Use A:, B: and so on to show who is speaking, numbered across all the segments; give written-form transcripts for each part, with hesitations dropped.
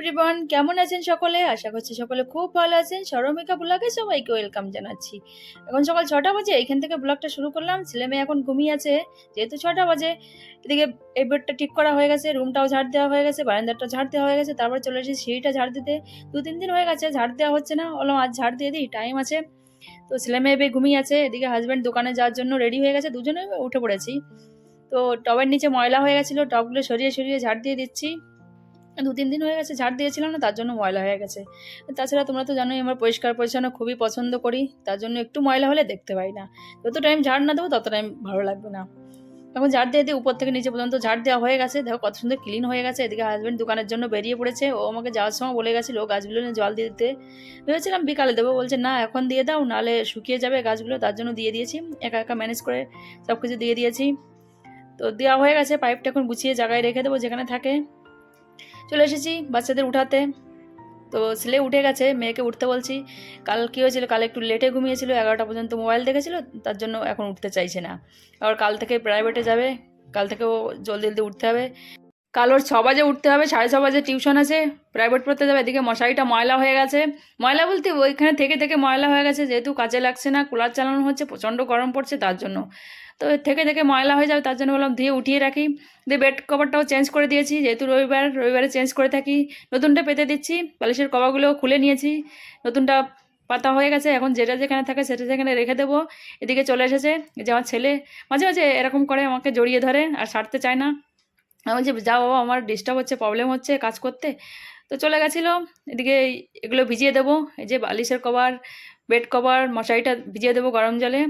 A: Everyone, কেমন আছেন সকলে? আশা করছি সকলে খুব ভালো আছেন। সরমিকা ব্লগে সবাইকে ওয়েলকাম জানাচ্ছি। এখন সকাল ৬টা বাজে, এখান থেকে ব্লগটা শুরু করলাম। ছেলেমেয়ে এখন ঘুমিয়ে আছে, যেহেতু ৬টা বাজে। এদিকে এই বেডটা ঠিক করা হয়ে গেছে, রুমটাও ঝাড় দেওয়া হয়ে গেছে, বারান্দাটা ঝাড় দেওয়া হয়ে গেছে। তারপর চলে এসেছি সিঁড়িটা ঝাড় দিতে। ২-৩ দিন হয়ে গেছে ঝাড় দেওয়া হচ্ছে না, বললাম আজ ঝাড় দিয়ে দিই, টাইম আছে। তো ছেলেমেয়ে ঘুমিয়ে আছে, এদিকে হাজব্যান্ড দোকানে যাওয়ার জন্য রেডি হয়ে গেছে, দুজনে উঠে পড়েছি। তো টবের নিচে ময়লা হয়ে গেছিলো, টবগুলো সরিয়ে সরিয়ে ঝাড় দিয়ে দিচ্ছি। ২-৩ দিন হয়ে গেছে ঝাড় দিয়েছিলাম না, তার জন্য ময়লা হয়ে গেছে। তাছাড়া তোমরা তো জানোই আমার পরিষ্কার পরিচ্ছন্ন খুবই পছন্দ করি, তার জন্য একটু ময়লা হলে দেখতে পাই না। যত টাইম ঝাড় না দেবো তত টাইম ভালো লাগবে না। এখন ঝাড় দিয়ে দিয়ে উপর থেকে নিচে পর্যন্ত ঝাড় দেওয়া হয়ে গেছে, দেখো কত সুন্দর ক্লিন হয়ে গেছে। এদিকে হাজব্যান্ড দোকানের জন্য বেরিয়ে পড়েছে, ও আমাকে যাওয়ার সময় বলে গেছিলো গাছগুলো নিয়ে জল দিয়ে দিতে। ভেবেছিলাম বিকালে দেবো, বলছে না এখন দিয়ে দাও, নাহলে শুকিয়ে যাবে গাছগুলো, তার জন্য দিয়ে দিয়েছি। একা একা ম্যানেজ করে সব কিছু দিয়ে দিয়েছি। তো দেওয়া হয়ে গেছে, পাইপটা এখন গুছিয়ে জায়গায় রেখে দেবো যেখানে থাকে। চলে এসেছি বাচ্চাদের উঠাতে। তো ছেলে উঠে গেছে, মেয়েকে উঠতে বলছি। কাল কী হয়েছিল, কাল একটু লেটে ঘুমিয়েছিল, 11টা পর্যন্ত মোবাইল দেখেছিল, তার জন্য এখন উঠতে চাইছে না। আবার কাল থেকে প্রাইভেটে যাবে, কাল থেকেও জলদি জলদি উঠতে হবে। কাল ওর 6 বাজে উঠতে হবে, 6:30 বাজে টিউশন আছে, প্রাইভেট পড়তে যাবে। এদিকে মশারিটা ময়লা হয়ে গেছে, ময়লা বলতে ওইখানে থেকে থেকে ময়লা হয়ে গেছে, যেহেতু কাজে লাগছে না, কুলার চালানো হচ্ছে, প্রচণ্ড গরম পড়ছে তার জন্য। তো থেকে থেকে ময়লা হয়ে যাবে, তার জন্য বললাম ধুয়ে উঠিয়ে রাখি। দিয়ে বেড কভারটাও চেঞ্জ করে দিয়েছি, যেহেতু রবিবারে চেঞ্জ করে থাকি। নতুনটা পেতে দিচ্ছি, বালিশের কভারগুলো খুলে নিয়েছি, নতুনটা পাতা হয়ে গেছে। এখন যেটা যেখানে থাকে সেটা যেখানে রেখে দেবো। এদিকে চলে এসেছে, যে আমার ছেলে মাঝে মাঝে এরকম করে আমাকে জড়িয়ে ধরে আর ছাড়তে চায় না। আমি বলছি যা বাবা, আমার ডিস্টার্ব হচ্ছে, প্রবলেম হচ্ছে কাজ করতে। তো চলে গেছিলো। এদিকে এগুলো ভিজিয়ে দেবো, এই যে বালিশের কভার, বেড কভার, মশারিটা ভিজিয়ে দেবো গরম জলে,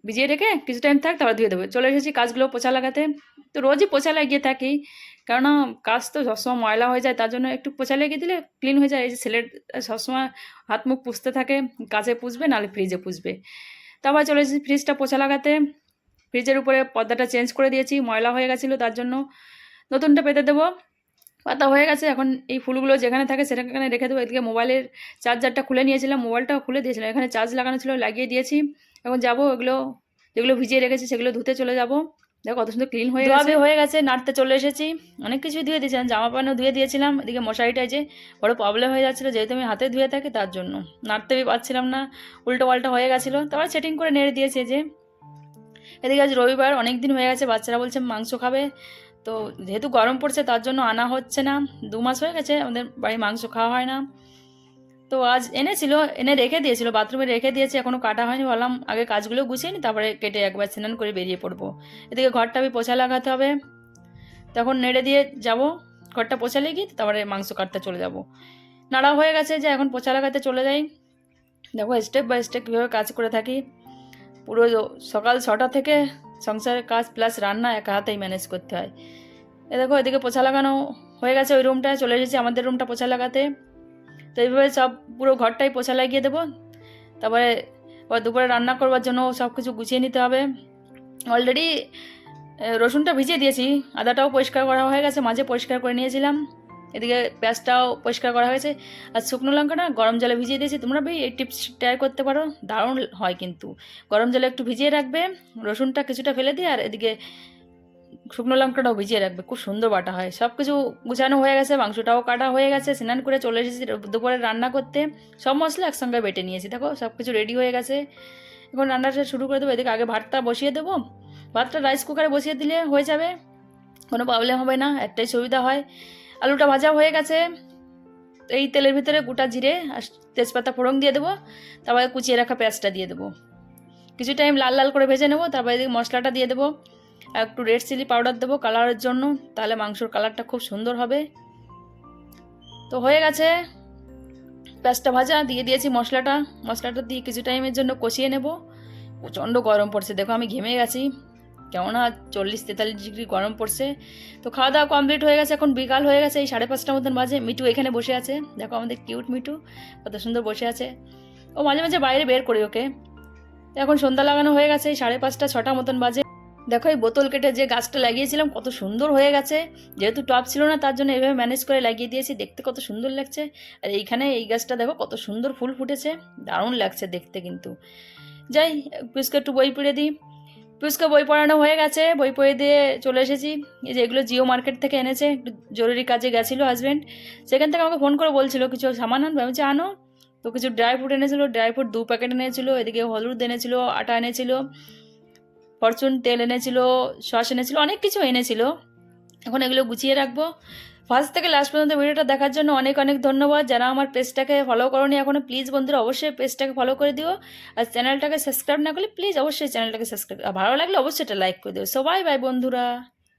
A: ভিজিয়ে রেখে কিছু টাইম থাক, তারপর ধুয়ে দেবো। চলে এসেছি কাজগুলো পোছা লাগাতে। তো রোজই পোছা লাগিয়ে থাকি, কেননা কাজ তো সবসময় ময়লা হয়ে যায়, তার জন্য একটু পোছা লাগিয়ে দিলে ক্লিন হয়ে যায়। এই যে ছেলের সবসময় হাত মুখ পুছতে থাকে, কাছে পুছবে নাহলে ফ্রিজে পুছবে। তারপর চলে এসেছি ফ্রিজটা পোছা লাগাতে। ফ্রিজের উপরে পর্দাটা চেঞ্জ করে দিয়েছি, ময়লা হয়ে গেছিলো, তার জন্য নতুনটা পেতে দেবো। পাতা হয়ে গেছে, এখন এই ফুলগুলো যেখানে থাকে সেখানে রেখে দেবো। এদিকে মোবাইলের চার্জারটা খুলে নিয়েছিলাম, মোবাইলটাও খুলে দিয়েছিলাম, এখানে চার্জ লাগানো ছিল, লাগিয়ে দিয়েছি। এখন যাবো এগুলো যেগুলো ভিজিয়ে রেখেছি সেগুলো ধুতে চলে যাবো। দেখো কত সুন্দর ক্লিন হয়ে গেছে, হয়ে গেছে। নাড়তে চলে এসেছি, অনেক কিছু ধুয়ে দিয়েছিলাম, জামা প্যান্টও ধুয়ে দিয়েছিলাম। এদিকে মশারিটায় যে বড় প্রবলেম হয়ে যাচ্ছিলো, যেহেতু আমি হাতে ধুয়ে থাকি তার জন্য নাড়তেই পারছিলাম না, উল্টো পাল্টা হয়ে গেছিলো। তারপর সেটিং করে নেড়ে দিয়েছে। যে এদিকে আজ রবিবার, অনেক দিন হয়ে গেছে, বাচ্চারা বলছে মাংস খাবে। তো যেহেতু গরম পড়ছে তার জন্য আনা হচ্ছে না, 2 মাস হয়ে গেছে আমাদের বাড়ি মাংস খাওয়া হয় না। তো আজ এনেছিল, এনে রেখে দিয়েছিল, বাথরুমে রেখে দিয়েছে, এখনও কাটা হয়নি। বললাম আগে কাজগুলো গুছিয়ে নিই, তারপরে কেটে একবার স্নান করে বেরিয়ে পড়বো। এদিকে ঘরটা পোছা লাগাতে হবে, তখন নেড়ে দিয়ে যাব, ঘরটা পোছা লেগে তারপরে মাংস কাটতে চলে যাব। নাড়া হয়ে গেছে, যে এখন পোছা লাগাতে চলে যাই। দেখো স্টেপ বাই স্টেপ কীভাবে কাজ করে থাকি। পুরো সকাল 6টা থেকে সংসারের কাজ প্লাস রান্না একা হাতেই ম্যানেজ করতে হয়। দেখো এদিকে পোছা লাগানো হয়ে গেছে, ওই রুমটায় চলে এসেছি আমাদের রুমটা পোছা লাগাতে। তো এইভাবে সব পুরো ঘরটাই পোছা লাগিয়ে দেবো। তারপরে দুপুরে রান্না করবার জন্য সব কিছু গুছিয়ে নিতে হবে। অলরেডি রসুনটা ভিজিয়ে দিয়েছি, আদাটাও পরিষ্কার করা হয়ে গেছে, মাঝে পরিষ্কার করে নিয়েছিলাম। এদিকে পেঁয়াজটাও পরিষ্কার করা হয়েছে। আর শুকনো লঙ্কাটা গরম জলে ভিজিয়ে দিয়েছি। তোমরা ভাই এই টিপস ট্রাই করতে পারো, দারুণ হয় কিন্তু। গরম জলে একটু ভিজিয়ে রাখবে, রসুনটা কিছুটা ফেলে দিয়ে, আর এদিকে শুকনো লঙ্কাটাও ভিজিয়ে রাখবে, খুব সুন্দর বাটা হয়। সব কিছু গুছানো হয়ে গেছে, মাংসটাও কাটা হয়ে গেছে, স্নান করে চলে এসেছি দুপুরে রান্না করতে। সব মশলা একসঙ্গে বেটে নিয়েছি, দেখো সব কিছু রেডি হয়ে গেছে। এখন রান্নাটা শুরু করে দেবো। এদিকে আগে ভাতটা বসিয়ে দেবো, ভাতটা রাইস কুকারে বসিয়ে দিলে হয়ে যাবে, কোনো প্রবলেম হবে না, একটাই সুবিধা হয়। আলুটা ভাজা হয়ে গেছে, এই তেলের ভিতরে গোটা জিরে আর তেজপাতা ফোড়ন দিয়ে দেবো, তারপরে কুচিয়ে রাখা পেঁয়াজটা দিয়ে দেবো, কিছু টাইম লাল লাল করে ভেজে নেবো। তারপরে এদিকে মশলাটা দিয়ে দেবো, আর একটু রেড চিলি পাউডার দেবো কালারের জন্য, তাহলে মাংসর কালারটা খুব সুন্দর হবে। তো হয়ে গেছে, পেঁয়াজটা ভাজা দিয়ে দিয়েছি, মশলাটা দিয়ে কিছু টাইমের জন্য কষিয়ে নেব। প্রচণ্ড গরম পড়ছে, দেখো আমি ঘেমে গেছি, কেননা 40-43 ডিগ্রি গরম পড়ছে। তো খাওয়া দাওয়া কমপ্লিট হয়ে গেছে, এখন বিকাল হয়ে গেছে, এই 5:30টার মতন বাজে। মিটু এখানে বসে আছে, দেখো আমাদের কিউট মিটু কত সুন্দর বসে আছে। ও মাঝে মাঝে বাইরে বের করি ওকে। এখন সন্ধ্যা লাগানো হয়ে গেছে, 5:30 6টা মতন বাজে। দেখো এই বোতল কেটে যে গাছটা লাগিয়েছিলাম কত সুন্দর হয়ে গেছে, যেহেতু টব ছিল না তার জন্য এভাবে ম্যানেজ করে লাগিয়ে দিয়েছি, দেখতে কত সুন্দর লাগছে। আর এইখানে এই গাছটা দেখো কত সুন্দর ফুল ফুটেছে, দারুণ লাগছে দেখতে কিন্তু। যাই একটু বই পড়ে দিই। পিউষকে বই পড়ানো হয়ে গেছে, বই পড়ে দিয়ে চলে এসেছি। এই যে এগুলো জিও মার্কেট থেকে এনেছে, একটু জরুরি কাজে গেছিলো হাজব্যান্ড, সেখান থেকে আমাকে ফোন করে বলছিল কিছু সামান আনবে, আমি বলছি আনো। তো কিছু ড্রাই ফ্রুট এনেছিল, ড্রাই ফ্রুট 2 প্যাকেট এনেছিল, এদিকে হলুদ এনেছিল, আটা এনেছিল, ফরচুন তেল এনেছিল, সস এনেছিল, অনেক কিছু এনেছিল। এখন এগুলো গুছিয়ে রাখবো। ফার্স্ট থেকে লাস্ট পর্যন্ত ভিডিওটা দেখার জন্য অনেক অনেক ধন্যবাদ। যারা আমার পেজটাকে ফলো করোনি এখনও, প্লিজ বন্ধুরা অবশ্যই পেজটাকে ফলো করে দিও। আর চ্যানেলটাকে সাবস্ক্রাইব না করলে প্লিজ অবশ্যই চ্যানেলটাকে সাবস্ক্রাইব, আর ভালো লাগলে অবশ্যই এটা লাইক করে দিও। সবাই বাই বন্ধুরা।